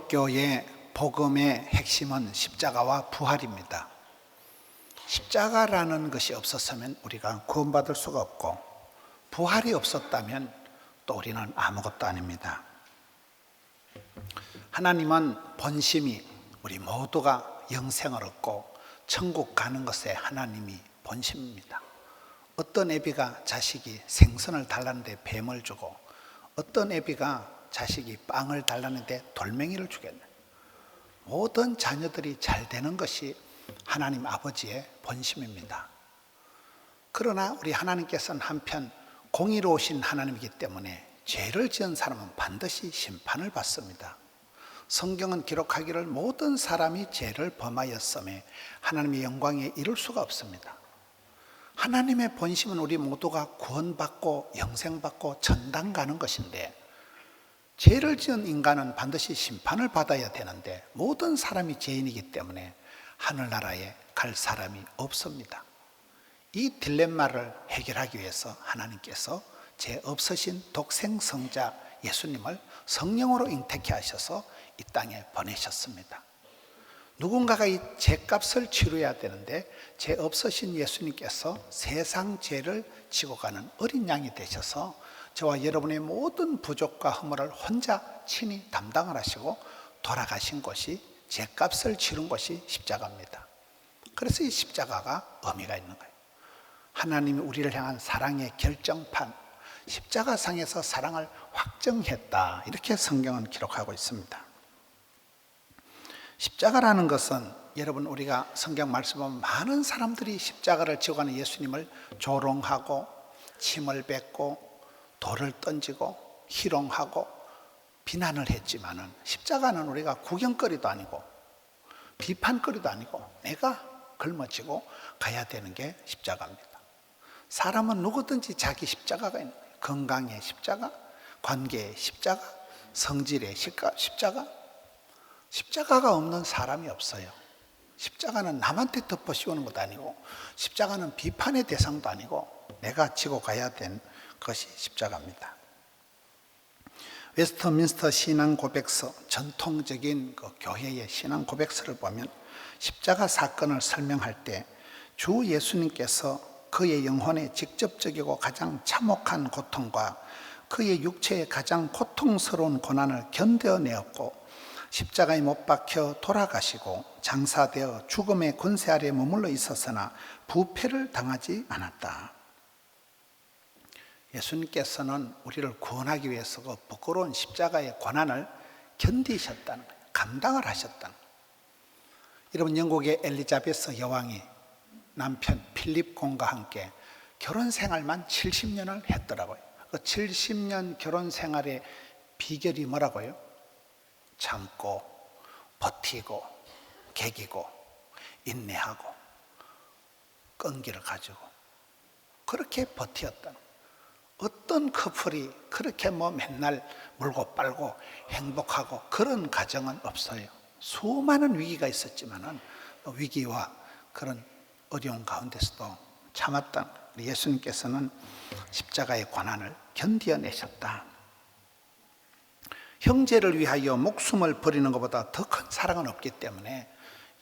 기독교의 복음의 핵심은 십자가와 부활입니다. 십자가라는 것이 없었으면 우리가 구원받을 수가 없고, 부활이 없었다면 또 우리는 아무것도 아닙니다. 하나님은 본심이 우리 모두가 영생을 얻고 천국 가는 것에 하나님이 본심입니다. 어떤 애비가 자식이 생선을 달라는데 뱀을 주고, 어떤 애비가 자식이 빵을 달라는데 돌멩이를 주겠네. 모든 자녀들이 잘 되는 것이 하나님 아버지의 본심입니다. 그러나 우리 하나님께서는 한편 공의로우신 하나님이기 때문에 죄를 지은 사람은 반드시 심판을 받습니다. 성경은 기록하기를 모든 사람이 죄를 범하였음에 하나님의 영광에 이를 수가 없습니다. 하나님의 본심은 우리 모두가 구원받고 영생받고 천당 가는 것인데, 죄를 지은 인간은 반드시 심판을 받아야 되는데 모든 사람이 죄인이기 때문에 하늘나라에 갈 사람이 없습니다. 이 딜레마를 해결하기 위해서 하나님께서 죄 없으신 독생성자 예수님을 성령으로 잉태케 하셔서 이 땅에 보내셨습니다. 누군가가 이 죄값을 치러야 되는데 죄 없으신 예수님께서 세상 죄를 지고 가는 어린 양이 되셔서 저와 여러분의 모든 부족과 허물을 혼자 친히 담당을 하시고 돌아가신 것이, 죄값을 치른 것이 십자가입니다. 그래서 이 십자가가 의미가 있는 거예요. 하나님이 우리를 향한 사랑의 결정판, 십자가상에서 사랑을 확정했다, 이렇게 성경은 기록하고 있습니다. 십자가라는 것은 여러분, 우리가 성경 말씀 보면 많은 사람들이 십자가를 지고 가는 예수님을 조롱하고 침을 뱉고 돌을 던지고 희롱하고 비난을 했지만은, 십자가는 우리가 구경거리도 아니고 비판거리도 아니고 내가 걸머지고 가야 되는 게 십자가입니다. 사람은 누구든지 자기 십자가가 있는 거예요. 건강의 십자가, 관계의 십자가, 성질의 십자가. 십자가가 없는 사람이 없어요. 십자가는 남한테 덮어 씌우는 것도 아니고, 십자가는 비판의 대상도 아니고 내가 지고 가야 되는 것이 십자가입니다. 웨스트민스터 신앙 고백서, 전통적인 그 교회의 신앙 고백서를 보면 십자가 사건을 설명할 때 주 예수님께서 그의 영혼의 직접적이고 가장 참혹한 고통과 그의 육체의 가장 고통스러운 고난을 견뎌내었고, 십자가에 못 박혀 돌아가시고 장사되어 죽음의 권세 아래 머물러 있었으나 부패를 당하지 않았다. 예수님께서는 우리를 구원하기 위해서 그 부끄러운 십자가의 고난을 견디셨다는 거예요. 감당을 하셨다는 거예요. 여러분, 영국의 엘리자베스 여왕이 남편 필립 공과 함께 결혼 생활만 70년을 했더라고요. 그 70년 결혼 생활의 비결이 뭐라고요? 참고 버티고 개기고 인내하고 끈기를 가지고 그렇게 버티었다는 거예요. 어떤 커플이 그렇게 맨날 물고 빨고 행복하고 그런 가정은 없어요. 수많은 위기가 있었지만은 위기와 그런 어려운 가운데서도 참았던 예수님께서는 십자가의 고난을 견디어내셨다. 형제를 위하여 목숨을 버리는 것보다 더 큰 사랑은 없기 때문에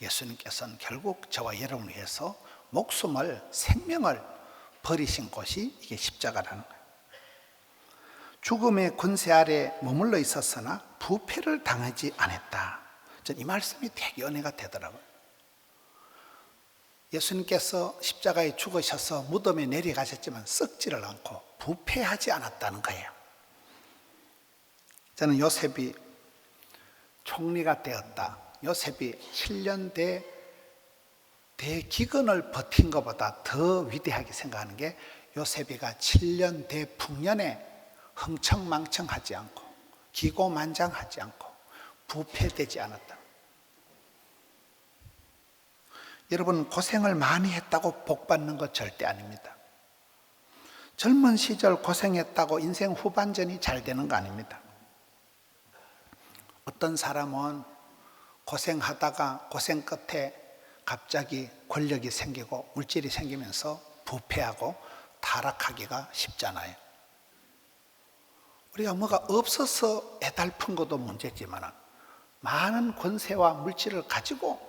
예수님께서는 결국 저와 여러분을 위해서 목숨을, 생명을 버리신 것이 이게 십자가라는 거예요. 죽음의 권세 아래 머물러 있었으나 부패를 당하지 않았다. 전 이 말씀이 되게 은혜가 되더라고요. 예수님께서 십자가에 죽으셔서 무덤에 내려가셨지만 썩지를 않고 부패하지 않았다는 거예요. 저는 요셉이 총리가 되었다, 요셉이 7년 대기근을 버틴 것보다 더 위대하게 생각하는 게, 요셉이가 7년 대풍년에 흥청망청하지 않고 기고만장하지 않고 부패되지 않았다. 여러분, 고생을 많이 했다고 복 받는 것 절대 아닙니다. 젊은 시절 고생했다고 인생 후반전이 잘 되는 거 아닙니다. 어떤 사람은 고생하다가 고생 끝에 갑자기 권력이 생기고 물질이 생기면서 부패하고 타락하기가 쉽잖아요. 우리가 뭐가 없어서 애달픈 것도 문제지만 많은 권세와 물질을 가지고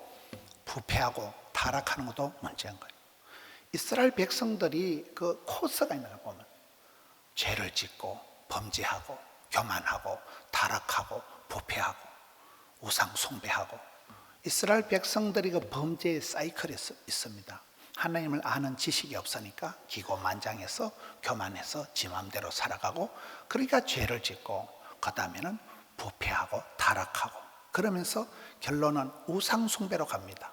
부패하고 타락하는 것도 문제인 거예요. 이스라엘 백성들이 그 코스가 있는 걸 보면 죄를 짓고 범죄하고 교만하고 타락하고 부패하고 우상 숭배하고, 이스라엘 백성들이 그 범죄의 사이클이 있습니다. 하나님을 아는 지식이 없으니까 기고만장해서 교만해서 지 맘대로 살아가고, 그러니까 죄를 짓고 그 다음에는 부패하고 타락하고, 그러면서 결론은 우상 숭배로 갑니다.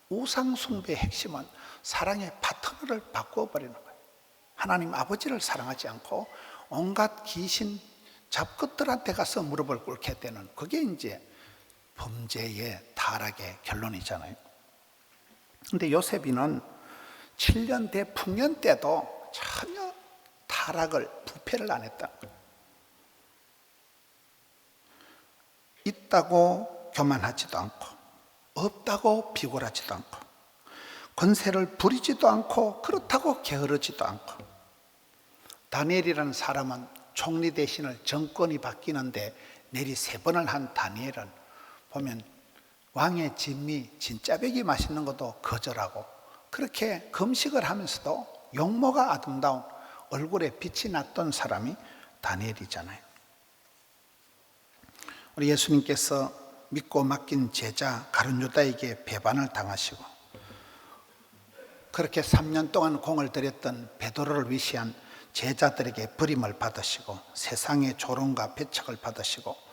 우상 숭배의 핵심은 사랑의 파트너를 바꿔버리는 거예요. 하나님 아버지를 사랑하지 않고 온갖 귀신 잡것들한테 가서 무릎을 꿇게 되는, 그게 이제 범죄의 타락의 결론이잖아요. 근데 요셉이는 7년 대 풍년 때도 전혀 타락을, 부패를 안 했다. 있다고 교만하지도 않고, 없다고 비굴하지도 않고, 권세를 부리지도 않고, 그렇다고 게으르지도 않고. 다니엘이라는 사람은 총리 대신을 정권이 바뀌는데 내리 3번을 한 다니엘은 보면 왕의 진미, 진짜배기 맛있는 것도 거절하고, 그렇게 금식을 하면서도 용모가 아름다운 얼굴에 빛이 났던 사람이 다니엘이잖아요. 우리 예수님께서 믿고 맡긴 제자 가룟 유다에게 배반을 당하시고, 그렇게 3년 동안 공을 들였던 베드로를 위시한 제자들에게 버림을 받으시고, 세상의 조롱과 배척을 받으시고,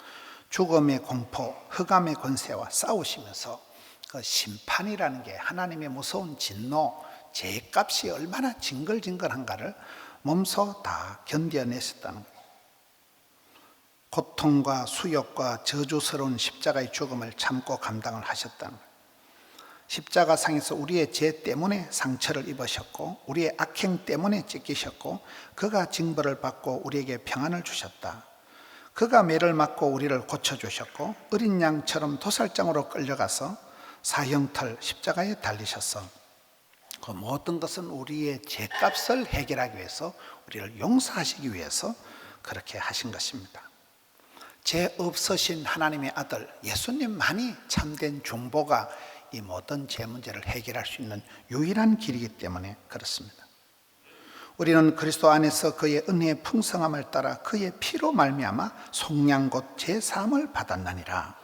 죽음의 공포, 흑암의 권세와 싸우시면서 그 심판이라는 게, 하나님의 무서운 진노, 죄값이 얼마나 징글징글한가를 몸소 다 견뎌내셨다는 거예요. 고통과 수욕과 저주스러운 십자가의 죽음을 참고 감당을 하셨다는 거예요. 십자가상에서 우리의 죄 때문에 상처를 입으셨고, 우리의 악행 때문에 찢기셨고, 그가 징벌을 받고 우리에게 평안을 주셨다. 그가 매를 맞고 우리를 고쳐주셨고, 어린 양처럼 도살장으로 끌려가서 사형털 십자가에 달리셨어. 그 모든 것은 우리의 죄값을 해결하기 위해서, 우리를 용서하시기 위해서 그렇게 하신 것입니다. 죄 없으신 하나님의 아들 예수님만이 참된 중보가 이 모든 죄 문제를 해결할 수 있는 유일한 길이기 때문에 그렇습니다. 우리는 그리스도 안에서 그의 은혜의 풍성함을 따라 그의 피로 말미암아 속량 곧 제사함을 받았나니라.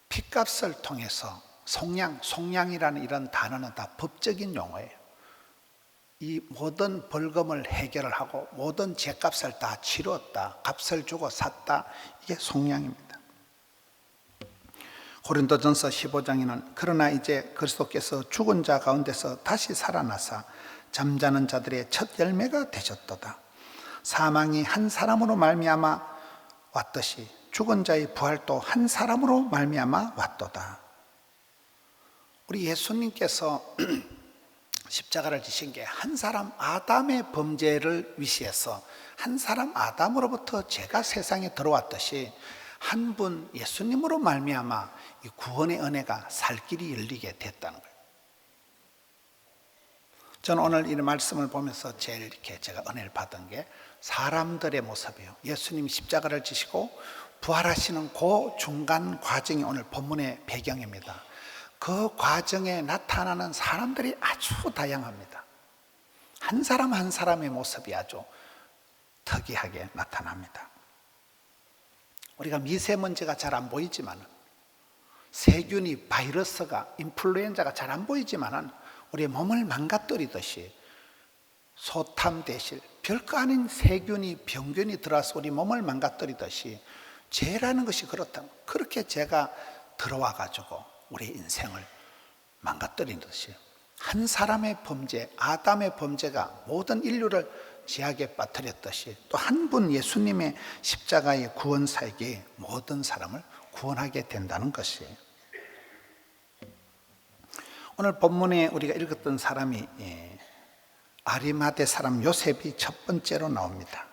피값을 통해서 속량이라는 이런 단어는 다 법적인 용어예요. 이 모든 벌금을 해결을 하고 모든 죄값을 다 치루었다, 값을 주고 샀다, 이게 속량입니다. 고린도전서 15장에는 그러나 이제 그리스도께서 죽은 자 가운데서 다시 살아나사 잠자는 자들의 첫 열매가 되셨도다. 사망이 한 사람으로 말미암아 왔듯이 죽은 자의 부활도 한 사람으로 말미암아 왔도다. 우리 예수님께서 십자가를 지신 게 한 사람 아담의 범죄를 위시해서 한 사람 아담으로부터 죄가 세상에 들어왔듯이 한 분 예수님으로 말미암아 이 구원의 은혜가 살 길이 열리게 됐다는 거예요. 저는 오늘 이 말씀을 보면서 제일 이렇게 제가 은혜를 받은 게 사람들의 모습이에요. 예수님이 십자가를 지시고 부활하시는 그 중간 과정이 오늘 본문의 배경입니다. 그 과정에 나타나는 사람들이 아주 다양합니다. 한 사람 한 사람의 모습이 아주 특이하게 나타납니다. 우리가 미세먼지가 잘 안 보이지만, 세균이, 바이러스가, 인플루엔자가 잘 안 보이지만 우리의 몸을 망가뜨리듯이 소탐 대실, 별거 아닌 세균이, 병균이 들어와서 우리 몸을 망가뜨리듯이 죄라는 것이 그렇다. 그렇게 죄가 들어와 가지고 우리 인생을 망가뜨린 듯이 한 사람의 범죄, 아담의 범죄가 모든 인류를 죄악에 빠뜨렸듯이 또 한 분 예수님의 십자가의 구원사에게 모든 사람을 구원하게 된다는 것이에요. 오늘 본문에 우리가 읽었던 사람이 아리마대 사람 요셉이 첫 번째로 나옵니다.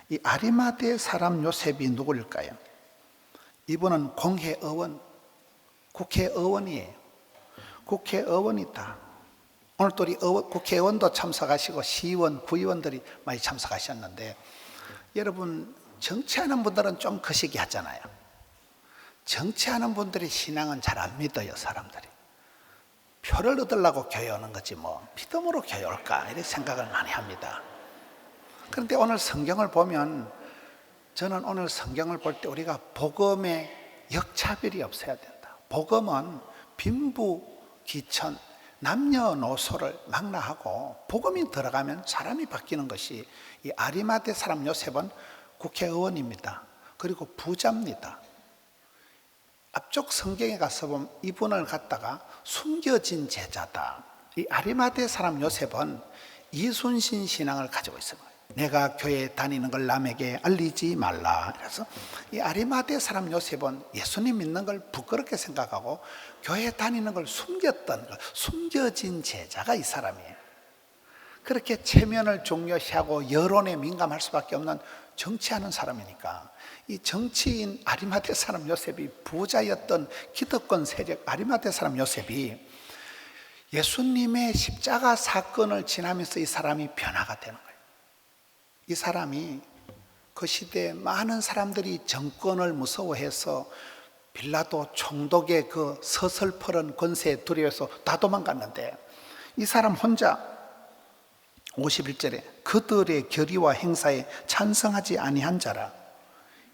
이 아리마대 사람 요셉이 누구일까요? 이분은 공회의원, 국회의원이에요. 국회의원이다. 오늘 또 우리 국회의원도 참석하시고 시의원, 구의원들이 많이 참석하셨는데, 여러분 정치하는 분들은 좀 거시기 하잖아요. 정치하는 분들이 신앙은 잘 안 믿어요. 사람들이 표를 얻으려고 교회 오는 거지 뭐 믿음으로 교회 올까 이렇게 생각을 많이 합니다. 그런데 오늘 성경을 보면, 저는 오늘 성경을 볼 때 우리가 복음에 역차별이 없어야 된다. 복음은 빈부귀천 남녀노소를 망라하고 복음이 들어가면 사람이 바뀌는 것이, 이 아리마대 사람 요셉은 국회의원입니다. 그리고 부자입니다. 앞쪽 성경에 가서 보면 이분을 갖다가 숨겨진 제자다. 이 아리마대 사람 요셉은 이순신 신앙을 가지고 있어요. 내가 교회에 다니는 걸 남에게 알리지 말라. 그래서 이 아리마대 사람 요셉은 예수님 믿는 걸 부끄럽게 생각하고 교회에 다니는 걸 숨겼던, 숨겨진 제자가 이 사람이에요. 그렇게 체면을 중요시하고 여론에 민감할 수밖에 없는 정치하는 사람이니까, 이 정치인 아리마대 사람 요셉이, 부자였던 기득권 세력 아리마대 사람 요셉이 예수님의 십자가 사건을 지나면서 이 사람이 변화가 되는 거예요. 이 사람이 그 시대에 많은 사람들이 정권을 무서워해서 빌라도 총독의 그 서슬퍼런 권세에 두려워서 다 도망갔는데, 이 사람 혼자 51절에 그들의 결의와 행사에 찬성하지 아니한 자라,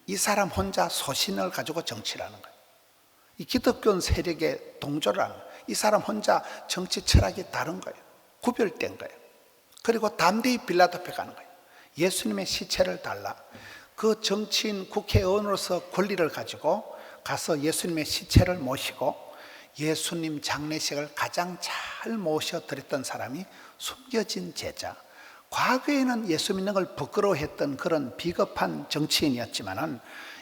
이 사람 혼자 소신을 가지고 정치를 하는 거예요. 이 기득권 세력에 동조를 하는 거예요. 이 사람 혼자 정치 철학이 다른 거예요. 구별된 거예요. 그리고 담대히 빌라도 앞에 가는 거예요. 예수님의 시체를 달라. 그 정치인 국회의원으로서 권리를 가지고 가서 예수님의 시체를 모시고 예수님 장례식을 가장 잘 모셔드렸던 사람이 숨겨진 제자. 과거에는 예수 믿는 걸 부끄러워했던 그런 비겁한 정치인이었지만은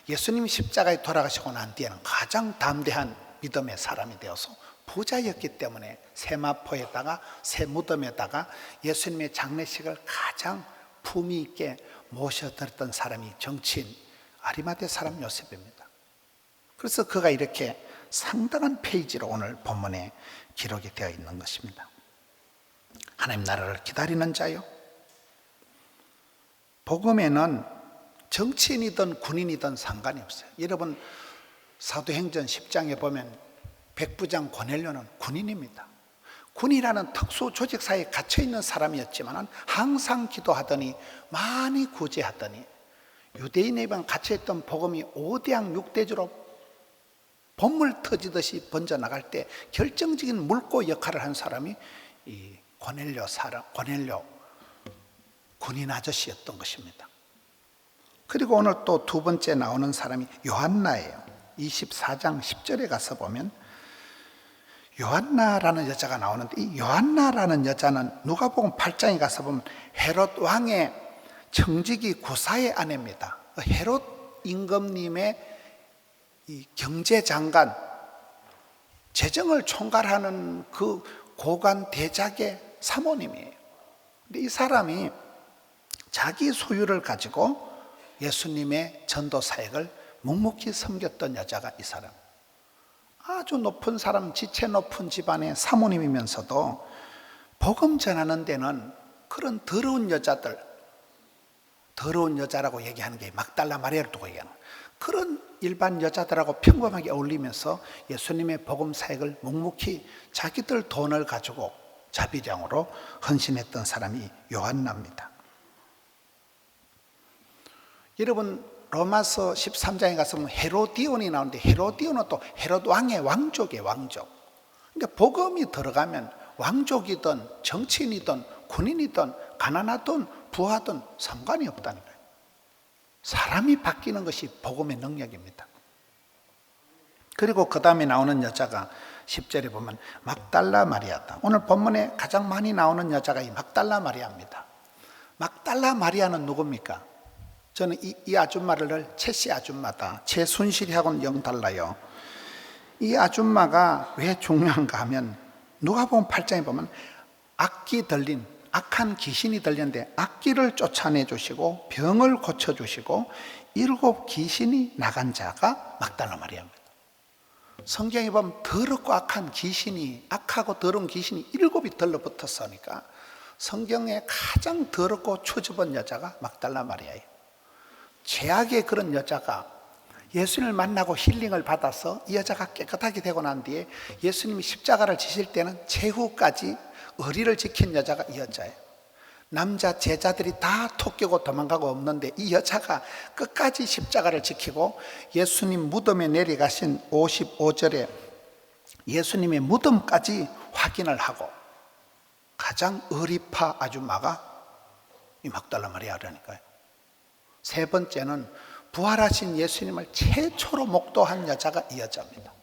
예수님이 십자가에 돌아가시고 난 뒤에는 가장 담대한 믿음의 사람이 되어서 부자였기 때문에 세마포에다가 새 무덤에다가 예수님의 장례식을 가장 품위 있게 모셔드렸던 사람이 정치인 아리마대 사람 요셉입니다. 그래서 그가 이렇게 상당한 페이지로 오늘 본문에 기록이 되어 있는 것입니다. 하나님 나라를 기다리는 자요. 복음에는 정치인이든 군인이든 상관이 없어요. 여러분 사도행전 10장에 보면 백부장 고넬료는 군인입니다. 군이라는 특수 조직사에 갇혀있는 사람이었지만 항상 기도하더니 많이 구제하더니 유대인에 갇혀있던 복음이 5대양 6대주로 본물 터지듯이 번져나갈 때 결정적인 물고 역할을 한 사람이 이 고넬료 군인 아저씨였던 것입니다. 그리고 오늘 또 두 번째 나오는 사람이 요한나예요. 24장 10절에 가서 보면 요한나라는 여자가 나오는데, 이 요한나라는 여자는 누가복음 8장에 가서 보면 헤롯 왕의 청지기 구사의 아내입니다. 헤롯 임금님의 이 경제장관, 재정을 총괄하는 그 고관 대작의 사모님이에요. 근데 이 사람이 자기 소유를 가지고 예수님의 전도 사역을 묵묵히 섬겼던 여자가 이 사람. 아주 높은 사람, 지체 높은 집안의 사모님이면서도 복음 전하는 데는 그런 더러운 여자들, 더러운 여자라고 얘기하는 게 막달라 마리아를 두고 얘기하는 거예요. 그런 일반 여자들하고 평범하게 어울리면서 예수님의 복음 사역을 묵묵히 자기들 돈을 가지고 자비량으로 헌신했던 사람이 요한나입니다. 여러분 로마서 13장에 가서 보면 헤로디온이 나오는데, 헤로디온은 또 헤롯 왕의 왕족이에요. 왕족. 그러니까 복음이 들어가면 왕족이든 정치인이든 군인이든 가난하든 부하든 상관이 없다는 거예요. 사람이 바뀌는 것이 복음의 능력입니다. 그리고 그 다음에 나오는 여자가 10절에 보면 막달라 마리아다. 오늘 본문에 가장 많이 나오는 여자가 이 막달라 마리아입니다. 막달라 마리아는 누굽니까? 저는 이 아줌마를 채씨 아줌마다, 최순실이하고는 영 달라요. 이 아줌마가 왜 중요한가 하면 누가복음 8장에 보면 악기 들린, 악한 귀신이 들렸는데 악기를 쫓아내 주시고 병을 고쳐 주시고 7 귀신이 나간 자가 막달라 마리아입니다. 성경에 보면 더럽고 악한 귀신이, 악하고 더러운 귀신이 7이 들러붙었으니까 성경에 가장 더럽고 추접한 여자가 막달라 마리아예요. 최악의 그런 여자가 예수님을 만나고 힐링을 받아서 이 여자가 깨끗하게 되고 난 뒤에 예수님이 십자가를 지실 때는 최후까지 의리를 지킨 여자가 이 여자예요. 남자 제자들이 다 토끼고 도망가고 없는데 이 여자가 끝까지 십자가를 지키고 예수님 무덤에 내려가신 55절에 예수님의 무덤까지 확인을 하고 가장 의리파 아줌마가 이 막달라 마리아라니까요. 세 번째는 부활하신 예수님을 최초로 목도한 여자가 이 여자입니다.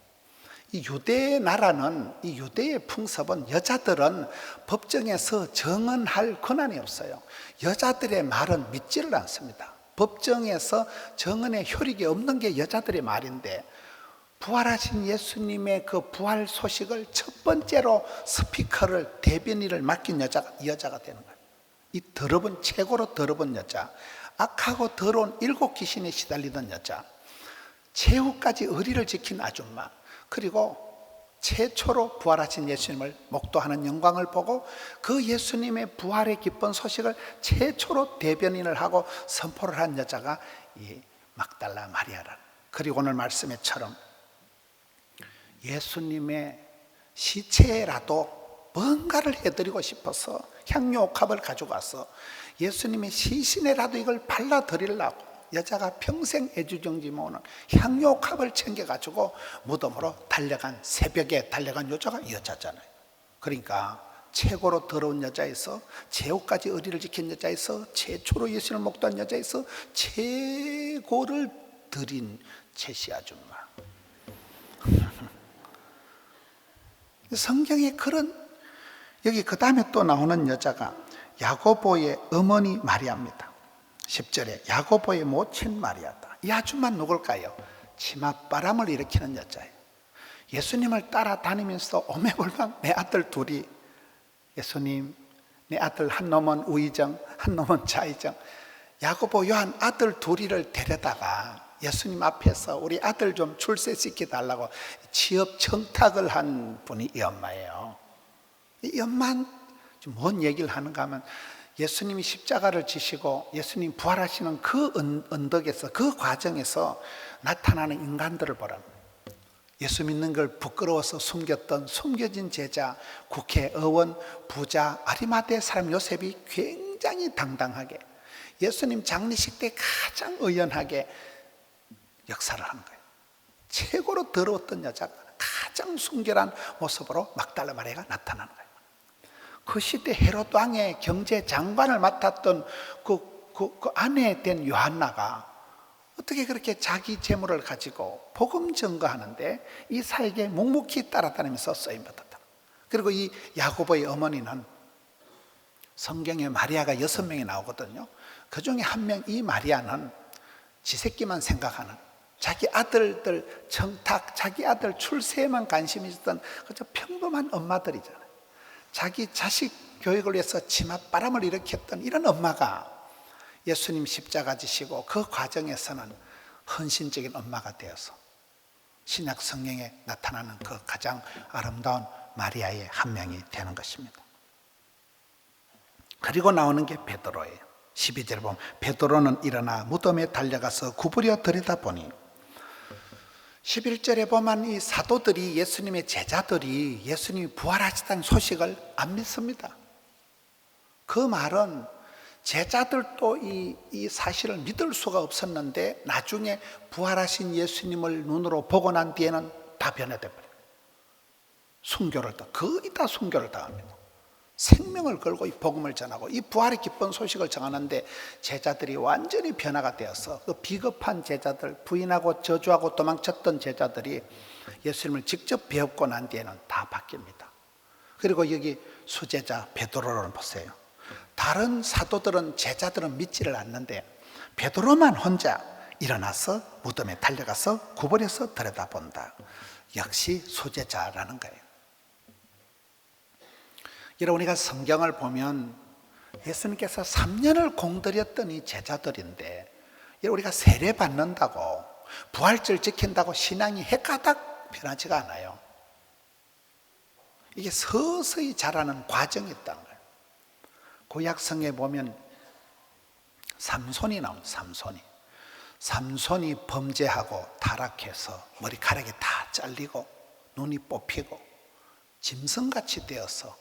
이 유대 나라는, 이 유대의 풍습은 여자들은 법정에서 정언할 권한이 없어요. 여자들의 말은 믿지를 않습니다. 법정에서 정언의 효력이 없는 게 여자들의 말인데, 부활하신 예수님의 그 부활 소식을 첫 번째로 스피커를, 대변인을 맡긴 여자가 이 여자가 되는 거예요. 이 더러운, 최고로 더러운 여자, 악하고 더러운 7 귀신에 시달리던 여자, 최후까지 의리를 지킨 아줌마, 그리고 최초로 부활하신 예수님을 목도하는 영광을 보고 그 예수님의 부활의 기쁜 소식을 최초로 대변인을 하고 선포를 한 여자가 이 막달라 마리아라. 그리고 오늘 말씀에처럼 예수님의 시체라도 뭔가를 해드리고 싶어서 향료옥합을 가지고 와서 예수님의 시신에라도 이걸 발라드리려고 여자가 평생 애주정지 모으는 향료옥합을 챙겨가지고 무덤으로 달려간, 새벽에 달려간 여자가 이 여자잖아요. 그러니까 최고로 더러운 여자에서 최후까지 의리를 지킨 여자에서 최초로 예수님을 목도한 여자에서 최고를 드린 제시 아줌마. 성경에 그런, 여기 그 다음에 또 나오는 여자가 야고보의 어머니 마리아입니다. 10절에 야고보의 모친 마리아다. 이 아줌마 누굴까요? 치맛바람을 일으키는 여자예요. 예수님을 따라다니면서 오매골망 내 아들 둘이, 예수님 내 아들 한 놈은 우의정 한 놈은 좌의정, 야고보 요한 아들 둘이를 데려다가 예수님 앞에서 우리 아들 좀 출세시켜 달라고 취업 청탁을 한 분이 이 엄마예요. 이 엄마는 뭔 얘기를 하는가 하면 예수님이 십자가를 지시고 예수님 부활하시는 그 언덕에서, 그 과정에서 나타나는 인간들을 보라. 예수 믿는 걸 부끄러워서 숨겼던 숨겨진 제자, 국회의원, 부자, 아리마대 사람 요셉이 굉장히 당당하게 예수님 장례식 때 가장 의연하게 역사를 하는 거예요. 최고로 더러웠던 여자가 가장 순결한 모습으로 막달라 마리아가 나타나는 거예요. 그 시대 헤롯 왕의 경제장관을 맡았던 그 아내 된 요한나가 어떻게 그렇게 자기 재물을 가지고 복음 전거하는데 이 사에게 묵묵히 따라다니면서 쓰임받았다. 그리고 이 야고보의 어머니는 성경에 마리아가 6명이 나오거든요. 그 중에 한 명, 이 마리아는 지 새끼만 생각하는, 자기 아들들 청탁, 자기 아들 출세에만 관심이 있었던 그저 평범한 엄마들이잖아요. 자기 자식 교육을 위해서 치맛바람을 일으켰던 이런 엄마가 예수님 십자가 지시고 그 과정에서는 헌신적인 엄마가 되어서 신약 성경에 나타나는 그 가장 아름다운 마리아의 한 명이 되는 것입니다. 그리고 나오는 게 베드로예요. 12절에 보면 베드로는 일어나 무덤에 달려가서 구부려 들여다보니, 11절에 보면 이 사도들이, 예수님의 제자들이 예수님이 부활하셨다는 소식을 안 믿습니다. 그 말은 제자들도 이 사실을 믿을 수가 없었는데 나중에 부활하신 예수님을 눈으로 보고 난 뒤에는 다 변해돼 버려요. 거의 다 순교를 당합니다. 생명을 걸고 이 복음을 전하고 이 부활의 기쁜 소식을 전하는데 제자들이 완전히 변화가 되어서 그 비겁한 제자들, 부인하고 저주하고 도망쳤던 제자들이 예수님을 직접 배웠고 난 뒤에는 다 바뀝니다. 그리고 여기 수제자 베드로를 보세요. 다른 사도들은, 제자들은 믿지를 않는데 베드로만 혼자 일어나서 무덤에 달려가서 구부려서 들여다본다. 역시 수제자라는 거예요. 여러분, 우리가 성경을 보면 예수님께서 3년을 공들였던 이 제자들인데, 우리가 세례 받는다고 부활절 지킨다고 신앙이 해가닥 변하지가 않아요. 이게 서서히 자라는 과정이 있다는 거예요. 구약성에 보면 삼손이 나옵니다. 삼손이 삼손이 범죄하고 타락해서 머리카락이 다 잘리고 눈이 뽑히고 짐승같이 되어서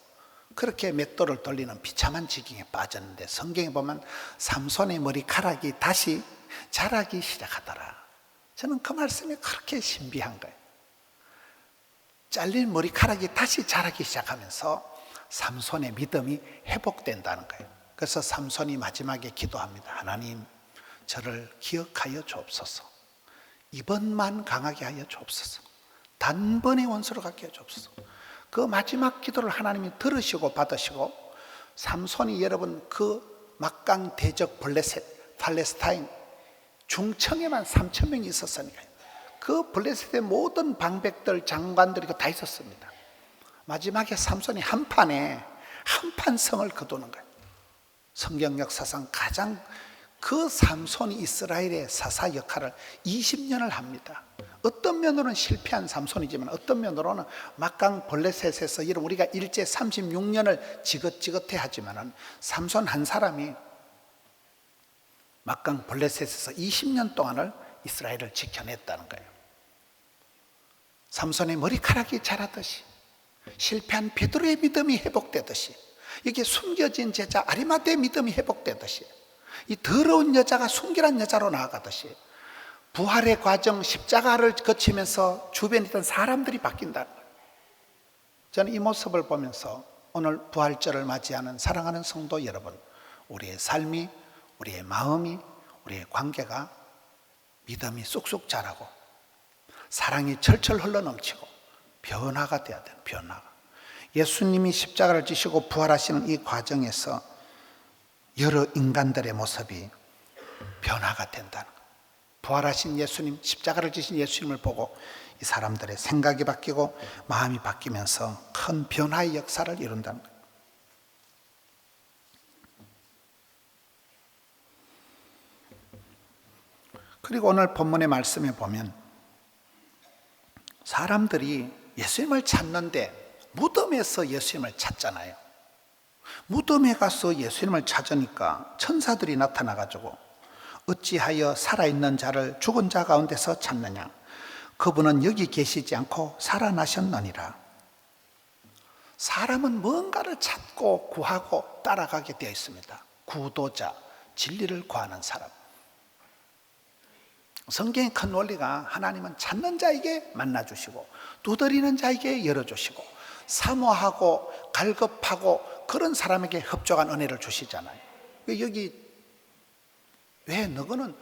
그렇게 맷돌을 돌리는 비참한 지경에 빠졌는데, 성경에 보면 삼손의 머리카락이 다시 자라기 시작하더라. 저는 그 말씀이 그렇게 신비한 거예요. 잘린 머리카락이 다시 자라기 시작하면서 삼손의 믿음이 회복된다는 거예요. 그래서 삼손이 마지막에 기도합니다. 하나님, 저를 기억하여 주옵소서. 이번만 강하게 하여 주옵소서. 단번에 원수로 갖게 해 주옵소서. 그 마지막 기도를 하나님이 들으시고 받으시고, 삼손이 여러분 그 막강 대적 블레셋 팔레스타인 중청에만 3,000명이 있었으니까요. 그 블레셋의 모든 방백들 장관들이 다 있었습니다. 마지막에 삼손이 한판 성을 거두는 거예요. 성경 역사상 가장 그 삼손이 이스라엘의 사사 역할을 20년을 합니다. 어떤 면으로는 실패한 삼손이지만 어떤 면으로는 막강 블레셋에서 여러분 우리가 일제 36년을 지긋지긋해 하지만은 삼손 한 사람이 막강 블레셋에서 20년 동안을 이스라엘을 지켜냈다는 거예요. 삼손의 머리카락이 자라듯이, 실패한 베드로의 믿음이 회복되듯이, 이게 숨겨진 제자 아리마대의 믿음이 회복되듯이, 이 더러운 여자가 순결한 여자로 나아가듯이, 부활의 과정 십자가를 거치면서 주변에 있던 사람들이 바뀐다는 거예요. 저는 이 모습을 보면서 오늘 부활절을 맞이하는 사랑하는 성도 여러분, 우리의 삶이, 우리의 마음이, 우리의 관계가 믿음이 쑥쑥 자라고 사랑이 철철 흘러넘치고 변화가 돼야 돼요. 변화가. 예수님이 십자가를 지시고 부활하시는 이 과정에서 여러 인간들의 모습이 변화가 된다는 거예요. 부활하신 예수님, 십자가를 지신 예수님을 보고 이 사람들의 생각이 바뀌고 마음이 바뀌면서 큰 변화의 역사를 이룬다는 거예요. 그리고 오늘 본문의 말씀에 보면 사람들이 예수님을 찾는데 무덤에서 예수님을 찾잖아요. 무덤에 가서 예수님을 찾으니까 천사들이 나타나가지고 어찌하여 살아있는 자를 죽은 자 가운데서 찾느냐? 그분은 여기 계시지 않고 살아나셨느니라. 사람은 뭔가를 찾고 구하고 따라가게 되어 있습니다. 구도자, 진리를 구하는 사람. 성경의 큰 원리가 하나님은 찾는 자에게 만나주시고 두드리는 자에게 열어주시고 사모하고 갈급하고 그런 사람에게 흡족한 은혜를 주시잖아요. 여기 왜 너희는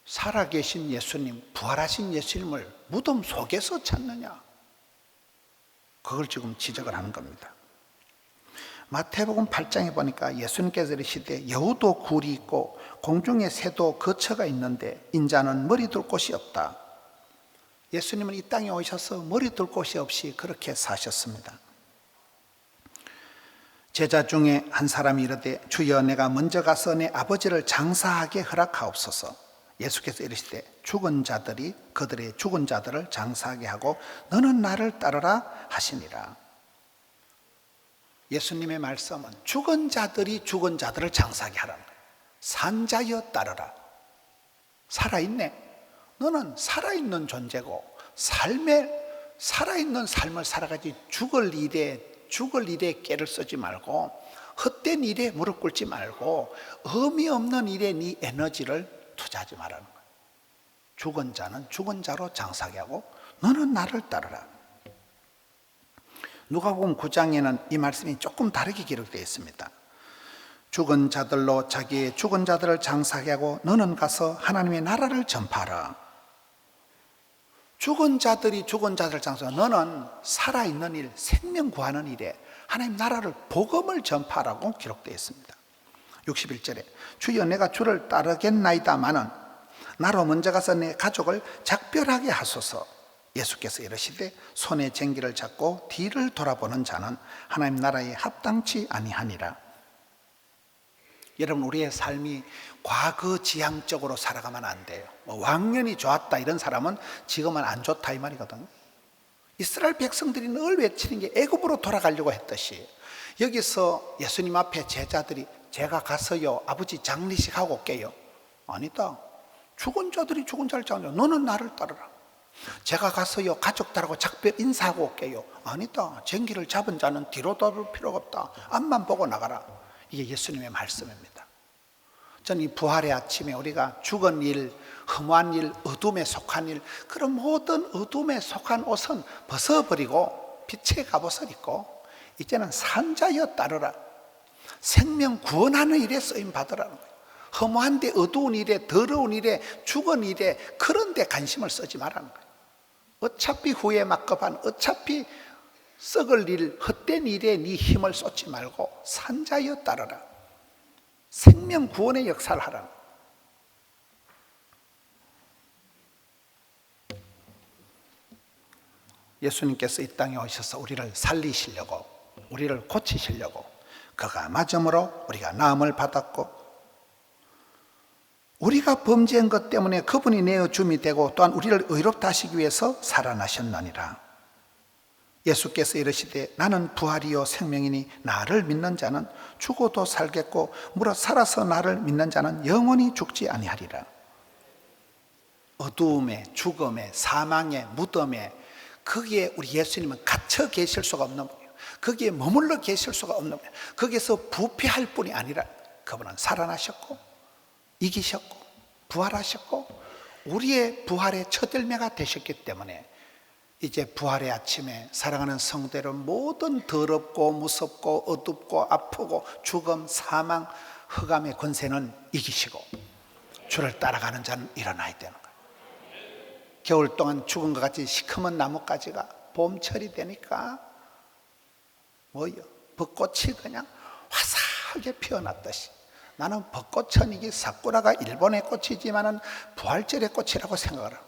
살아계신 예수님, 부활하신 예수님을 무덤 속에서 찾느냐? 그걸 지금 지적을 하는 겁니다. 마태복음 8장에 보니까 예수님께서 이르시되 여우도 굴이 있고 공중에 새도 거처가 있는데 인자는 머리 둘 곳이 없다. 예수님은 이 땅에 오셔서 머리 둘 곳이 없이 그렇게 사셨습니다. 제자 중에 한 사람이 이르되 주여 내가 먼저 가서 내 아버지를 장사하게 허락하옵소서. 예수께서 이르시되 죽은 자들이 그들의 죽은 자들을 장사하게 하고 너는 나를 따르라 하시니라. 예수님의 말씀은 죽은 자들이 죽은 자들을 장사하게 하라는 거예요. 산자여 따르라. 살아있네. 너는 살아있는 존재고 살아있는 삶을 살아가지 죽을 일에 깨를 쓰지 말고 헛된 일에 무릎 꿇지 말고 의미 없는 일에 네 에너지를 투자하지 말라는 거예요. 죽은 자는 죽은 자로 장사하게 하고 너는 나를 따르라. 누가복음 9장에는 이 말씀이 조금 다르게 기록되어 있습니다. 죽은 자들로 자기의 죽은 자들을 장사하게 하고 너는 가서 하나님의 나라를 전파하라. 죽은 자들이 죽은 자들을 장사하고 너는 살아있는 일, 생명 구하는 일에 하나님 나라를 복음을 전파하라고 기록되어 있습니다. 61절에 주여 내가 주를 따르겠나이다마는 나로 먼저 가서 내 가족을 작별하게 하소서. 예수께서 이르시되 손에 쟁기를 잡고 뒤를 돌아보는 자는 하나님 나라에 합당치 아니하니라. 여러분 우리의 삶이 과거 지향적으로 살아가면 안 돼요. 왕년이 좋았다 이런 사람은 지금은 안 좋다 이 말이거든요. 이스라엘 백성들이 늘 외치는 게 애굽으로 돌아가려고 했듯이 여기서 예수님 앞에 제자들이 제가 가서요 아버지 장례식 하고 올게요. 아니다. 죽은 자들이 죽은 자를 찾는, 너는 나를 따르라. 제가 가서요 가족들하고 작별 인사하고 올게요. 아니다, 쟁기를 잡은 자는 뒤로 돌을 필요가 없다. 앞만 보고 나가라. 이게 예수님의 말씀입니다. 저는 이 부활의 아침에 우리가 죽은 일, 허무한 일, 어둠에 속한 일, 그런 모든 어둠에 속한 옷은 벗어버리고 빛의 갑옷을 입고 이제는 산자여 따르라. 생명 구원하는 일에 쓰임 받으라는 거예요. 허무한데, 어두운 일에, 더러운 일에, 죽은 일에, 그런 데 관심을 쓰지 말라는 거예요. 어차피 후에 막급한, 어차피 썩을 일, 헛된 일에 네 힘을 쏟지 말고 산자여 따르라. 생명 구원의 역사를 하라는 거예요. 예수님께서 이 땅에 오셔서 우리를 살리시려고, 우리를 고치시려고, 그가 맞음으로 우리가 나음을 받았고, 우리가 범죄한 것 때문에 그분이 내어 줌이 되고, 또한 우리를 의롭다 하시기 위해서 살아나셨느니라. 예수께서 이르시되 나는 부활이요 생명이니 나를 믿는 자는 죽어도 살겠고 무릇 살아서 나를 믿는 자는 영원히 죽지 아니하리라. 어두움에, 죽음에, 사망에, 무덤에, 거기에 우리 예수님은 갇혀 계실 수가 없는 분이에요. 거기에 머물러 계실 수가 없는 분이에요. 거기에서 부패할 뿐이 아니라 그분은 살아나셨고 이기셨고 부활하셨고 우리의 부활의 첫 열매가 되셨기 때문에 이제 부활의 아침에 사랑하는 성도들은 모든 더럽고 무섭고 어둡고 아프고 죽음, 사망, 흑암의 권세는 이기시고 주를 따라가는 자는 일어나야 되는 거예요. 겨울 동안 죽은 것 같이 시커먼 나뭇가지가 봄철이 되니까 뭐요? 벚꽃이 그냥 화사하게 피어났듯이, 나는 벚꽃은 이게 사쿠라가 일본의 꽃이지만은 부활절의 꽃이라고 생각을 하고,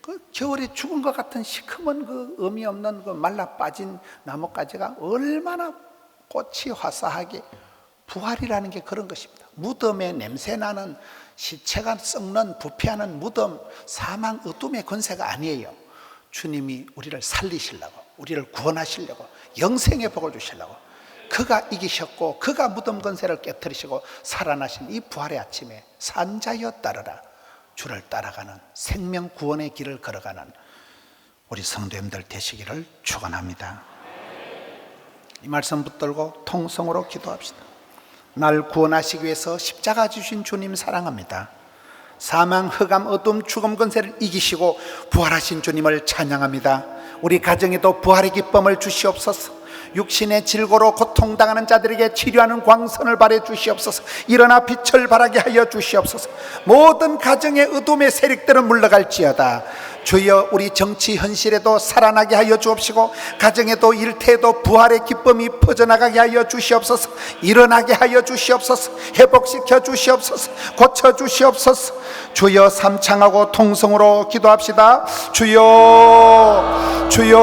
그 겨울에 죽은 것 같은 시커먼 그 의미 없는 그 말라 빠진 나뭇가지가 얼마나 꽃이 화사하게, 부활이라는 게 그런 것입니다. 무덤에 냄새나는 시체가 썩는 부패하는 무덤, 사망, 어둠의 권세가 아니에요. 주님이 우리를 살리시려고, 우리를 구원하시려고, 영생의 복을 주시려고, 그가 이기셨고 그가 무덤 권세를 깨뜨리시고 살아나신 이 부활의 아침에 산자여 따르라. 주를 따라가는 생명 구원의 길을 걸어가는 우리 성도님들 되시기를 축원합니다. 이 말씀 붙들고 통성으로 기도합시다. 날 구원하시기 위해서 십자가 주신 주님 사랑합니다. 사망, 흑암, 어둠, 죽음 권세를 이기시고 부활하신 주님을 찬양합니다. 우리 가정에도 부활의 기쁨을 주시옵소서. 육신의 질고로 고통당하는 자들에게 치료하는 광선을 발해 주시옵소서. 일어나 빛을 발하게 하여 주시옵소서. 모든 가정의 어둠의 세력들은 물러갈지어다. 주여, 우리 정치 현실에도 살아나게 하여 주옵시고 가정에도 일터에도 부활의 기쁨이 퍼져나가게 하여 주시옵소서. 일어나게 하여 주시옵소서. 회복시켜 주시옵소서. 고쳐 주시옵소서. 주여, 삼창하고 통성으로 기도합시다. 주여, 주여.